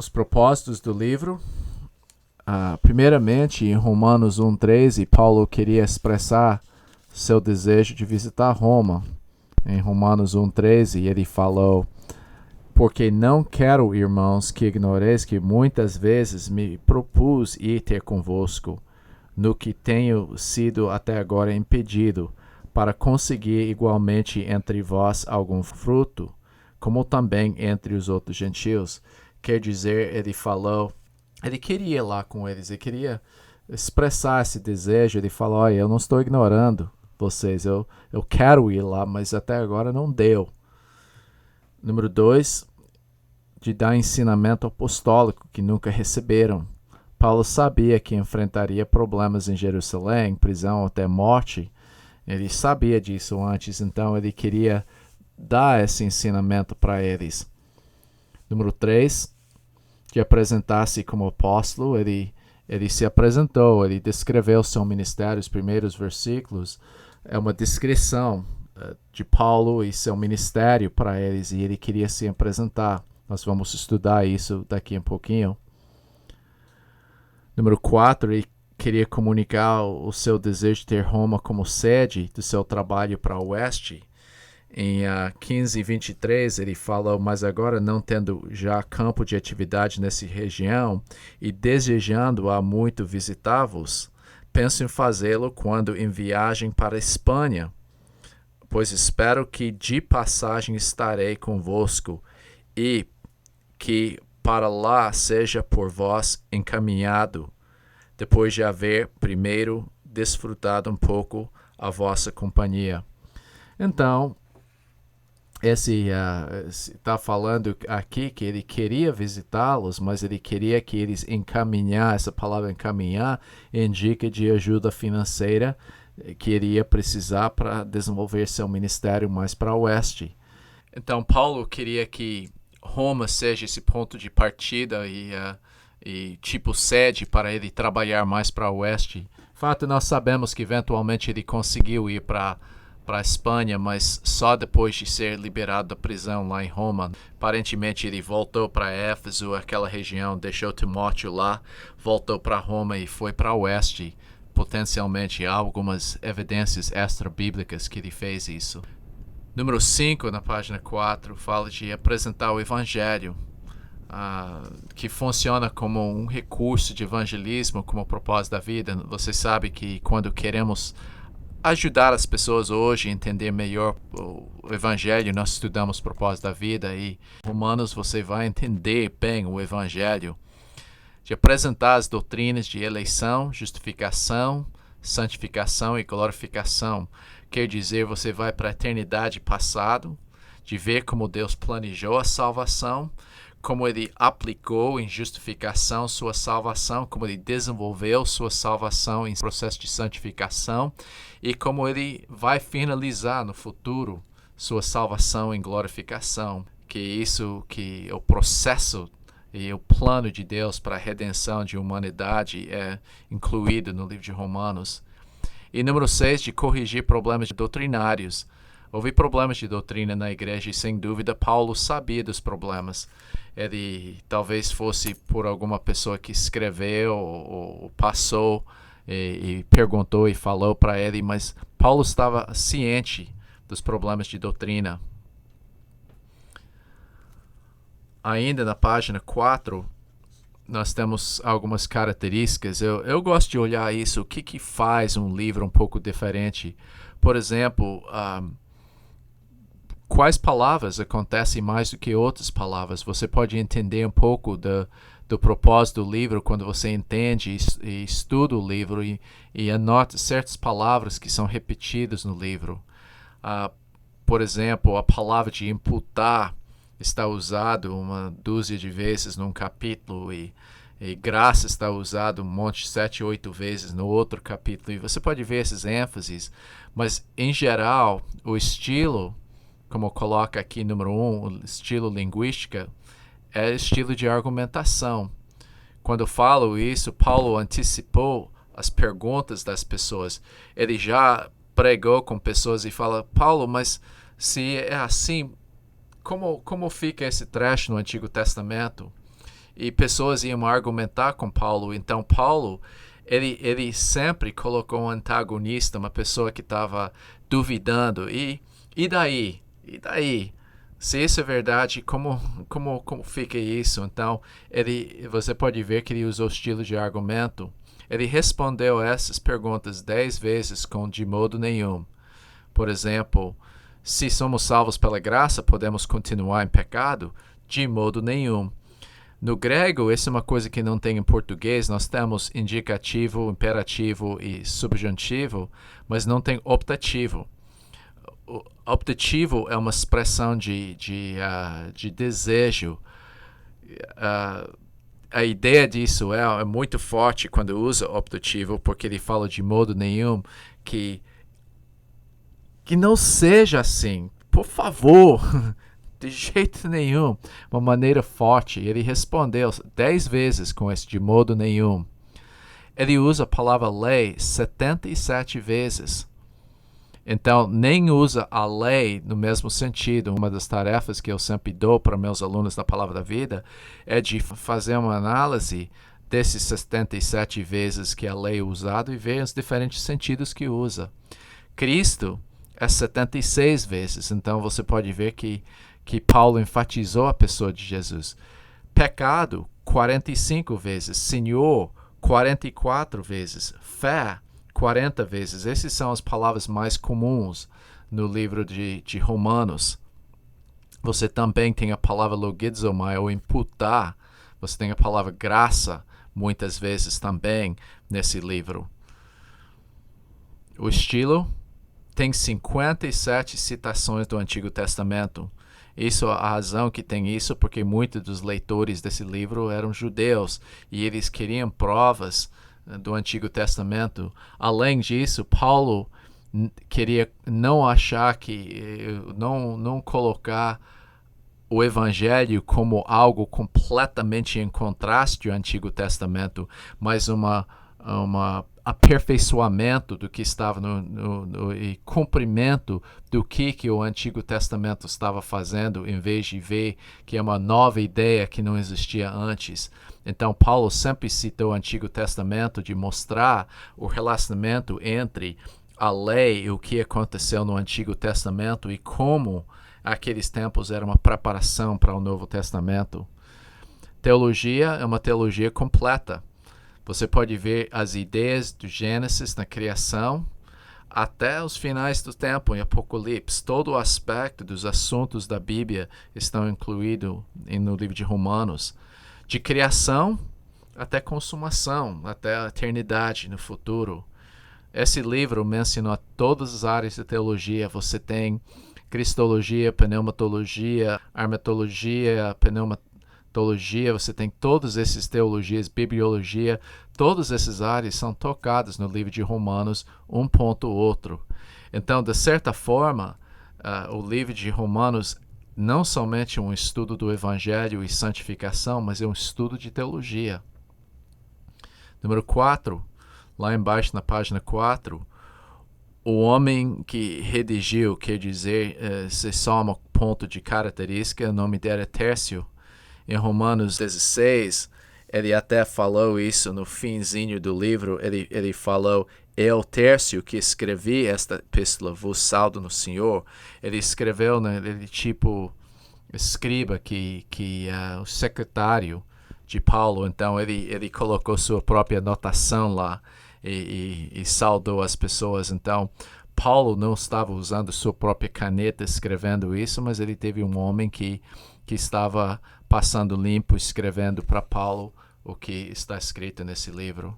Os propósitos do livro. Primeiramente, em Romanos 1,13, Paulo queria expressar seu desejo de visitar Roma. Em Romanos 1,13, ele falou: porque não quero, irmãos, que ignoreis que muitas vezes me propus ir ter convosco, no que tenho sido até agora impedido, para conseguir igualmente entre vós algum fruto, como também entre os outros gentios. Quer dizer, ele queria ir lá com eles, ele queria expressar esse desejo. Ele falou: olha, eu não estou ignorando vocês, eu quero ir lá, mas até agora não deu. Número 2, de dar ensinamento apostólico que nunca receberam. Paulo sabia que enfrentaria problemas em Jerusalém, prisão até morte. Ele sabia disso antes, então ele queria dar esse ensinamento para eles. Número 3, de apresentar-se como apóstolo. Ele se apresentou, ele descreveu seu ministério. Os primeiros versículos é uma descrição de Paulo e seu ministério para eles, e ele queria se apresentar. Nós vamos estudar isso daqui a pouquinho. Número 4, ele queria comunicar o seu desejo de ter Roma como sede do seu trabalho para o oeste. Em 15:23, ele fala: mas agora, não tendo já campo de atividade nessa região e desejando há muito visitar-vos, penso em fazê-lo quando em viagem para a Espanha, pois espero que de passagem estarei convosco e que para lá seja por vós encaminhado, depois de haver primeiro desfrutado um pouco a vossa companhia. Então, esse está falando aqui que ele queria visitá-los, mas ele queria que eles encaminhar. Essa palavra encaminhar indica de ajuda financeira que ele ia precisar para desenvolver seu ministério mais para o oeste. Então, Paulo queria que Roma seja esse ponto de partida e tipo sede para ele trabalhar mais para o oeste. De fato, nós sabemos que eventualmente ele conseguiu ir para a Espanha, mas só depois de ser liberado da prisão lá em Roma. Aparentemente ele voltou para Éfeso, aquela região, deixou Timóteo lá, voltou para Roma e foi para o oeste. Potencialmente há algumas evidências extra-bíblicas que ele fez isso. Número 5, na página 4, fala de apresentar o Evangelho, que funciona como um recurso de evangelismo, como propósito da vida. Você sabe que quando queremos ajudar as pessoas hoje a entender melhor o Evangelho, nós estudamos o propósito da vida, e em Romanos você vai entender bem o Evangelho, de apresentar as doutrinas de eleição, justificação, santificação e glorificação. Quer dizer, você vai para a eternidade passado, de ver como Deus planejou a salvação, como ele aplicou em justificação sua salvação, como ele desenvolveu sua salvação em processo de santificação, e como ele vai finalizar no futuro sua salvação em glorificação. Que o processo e o plano de Deus para a redenção de humanidade é incluído no livro de Romanos. E número 6, de corrigir problemas doutrinários. Houve problemas de doutrina na igreja e, sem dúvida, Paulo sabia dos problemas. Ele talvez fosse por alguma pessoa que escreveu ou passou e perguntou e falou para ele, mas Paulo estava ciente dos problemas de doutrina. Ainda na página 4, nós temos algumas características. Eu gosto de olhar isso, o que faz um livro um pouco diferente. Por exemplo, quais palavras acontecem mais do que outras palavras? Você pode entender um pouco do propósito do livro quando você entende e estuda o livro e anota certas palavras que são repetidas no livro. Por exemplo, a palavra de imputar está usado uma dúzia de vezes num capítulo e graça está usado 7, 8 vezes no outro capítulo. E você pode ver esses ênfases, mas em geral o estilo, como coloca aqui número 1, o estilo linguística, é estilo de argumentação. Quando eu falo isso, Paulo antecipou as perguntas das pessoas. Ele já pregou com pessoas e fala: Paulo, mas se é assim, como fica esse trecho no Antigo Testamento? e pessoas iam argumentar com Paulo. Então Paulo, ele sempre colocou um antagonista, uma pessoa que estava duvidando. E daí? E daí? Se isso é verdade, como fica isso? Então, você pode ver que ele usou estilo de argumento. Ele respondeu essas perguntas 10 vezes com de modo nenhum. Por exemplo, se somos salvos pela graça, podemos continuar em pecado? De modo nenhum. No grego, isso é uma coisa que não tem em português. Nós temos indicativo, imperativo e subjuntivo, mas não tem optativo. O optativo é uma expressão de desejo. A ideia disso é muito forte quando usa optativo, porque ele fala de modo nenhum que não seja assim. Por favor, de jeito nenhum. Uma maneira forte. Ele respondeu 10 vezes com esse de modo nenhum. Ele usa a palavra lei 77 vezes. Então, nem usa a lei no mesmo sentido. Uma das tarefas que eu sempre dou para meus alunos da Palavra da Vida é de fazer uma análise desses 77 vezes que a lei é usada e ver os diferentes sentidos que usa. Cristo é 76 vezes. Então, você pode ver que Paulo enfatizou a pessoa de Jesus. Pecado, 45 vezes. Senhor, 44 vezes. Fé, 40 vezes. Essas são as palavras mais comuns no livro de Romanos. Você também tem a palavra logizomai, ou imputar. Você tem a palavra graça, muitas vezes também, nesse livro. O estilo tem 57 citações do Antigo Testamento. Isso, a razão que tem isso, porque muitos dos leitores desse livro eram judeus, e eles queriam provas do Antigo Testamento. Além disso, Paulo queria não achar não colocar o Evangelho como algo completamente em contraste ao Antigo Testamento, mas aperfeiçoamento do que estava e cumprimento do que o Antigo Testamento estava fazendo, em vez de ver que é uma nova ideia que não existia antes. Então, Paulo sempre citou o Antigo Testamento de mostrar o relacionamento entre a lei e o que aconteceu no Antigo Testamento e como aqueles tempos eram uma preparação para o Novo Testamento. Teologia é uma teologia completa. Você pode ver as ideias do Gênesis na criação até os finais do tempo, em Apocalipse. Todo o aspecto dos assuntos da Bíblia estão incluídos no livro de Romanos. De criação até consumação, até a eternidade no futuro. Esse livro menciona todas as áreas de teologia. Você tem cristologia, pneumatologia, armatologia, pneumatologia, você tem todas essas teologias, bibliologia, todas essas áreas são tocadas no livro de Romanos, um ponto ou outro. Então, de certa forma, o livro de Romanos não somente um estudo do Evangelho e santificação, mas é um estudo de teologia. Número 4, lá embaixo na página 4, o homem que redigiu, quer dizer, se só um ponto de característica, o nome dele é Tércio. Em Romanos 16, ele até falou isso no finzinho do livro, ele falou, eu, Tércio, que escrevi esta epístola, vos saldo no Senhor. Ele escreveu, ele tipo escriba, que o secretário de Paulo, então ele colocou sua própria anotação lá e saudou as pessoas. Então, Paulo não estava usando sua própria caneta escrevendo isso, mas ele teve um homem que estava passando limpo, escrevendo para Paulo o que está escrito nesse livro.